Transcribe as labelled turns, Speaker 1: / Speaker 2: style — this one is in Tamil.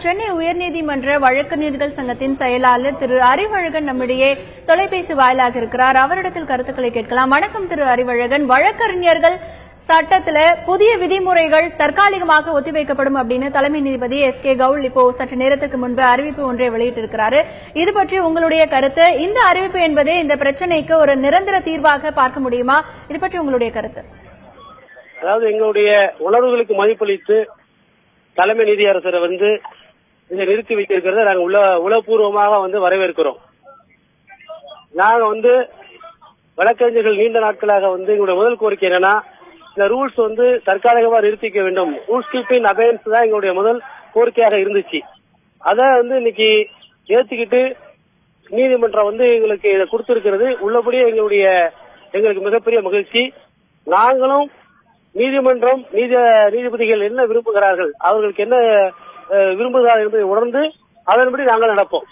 Speaker 1: சென்னை உயர்நீதிமன்ற வழக்கறிஞர்கள் சங்கத்தின் செயலாளர் திரு அறிவழகன் நம்மிடையே தொலைபேசி வாயிலாக இருக்கிறார். அவரிடத்தில் கருத்துக்களை கேட்கலாம். வணக்கம் திரு அறிவழகன். வழக்கறிஞர்கள் சட்டத்துல புதிய விதிமுறைகள் தற்காலிகமாக ஒத்திவைக்கப்படும் அப்படின்னு தலைமை நீதிபதி எஸ்.கே. கவுல் இப்போ சற்று நேரத்துக்கு முன்பு அறிவிப்பு ஒன்றை வெளியிட்டிருக்கிறாரு. இது பற்றி உங்களுடைய கருத்து? இந்த அறிவிப்பு என்பதே இந்த பிரச்சனைக்கு ஒரு நிரந்தர தீர்வாக பார்க்க முடியுமா? இது பற்றி உங்களுடைய கருத்து?
Speaker 2: அதாவது எங்களுடைய உணர்வுகளுக்கு மதிப்பளித்து தலைமை நீதியரசரை இதை நிறுத்தி வைத்திருக்கிறத நாங்கள் உளப்பூர்வமாக வரவேற்கிறோம். நாங்க வழக்கறிஞர்கள் நீண்ட நாட்களாக எங்களுடைய முதல் கோரிக்கை என்னன்னா, இந்த ரூல்ஸ் தற்காலிகமாக நிறுத்திக்க வேண்டும். ரூல்ஸ் கீப்பிங் அபேன்ஸ் தான் எங்களுடைய முதல் கோரிக்கையாக இருந்துச்சு. அதை இன்னைக்கு ஏத்துக்கிட்டு நீதிமன்றம் எங்களுக்கு இதை கொடுத்திருக்கிறது. உள்ளபடியே எங்களுக்கு மிகப்பெரிய மகிழ்ச்சி. நாங்களும் நீதிமன்றம் நீதிபதிகள் என்ன விரும்புகிறார்கள், அவர்களுக்கு என்ன விரும்புகிறார்கள் என்பதை உணர்ந்து அதன்படி நாங்கள் நடப்போம்.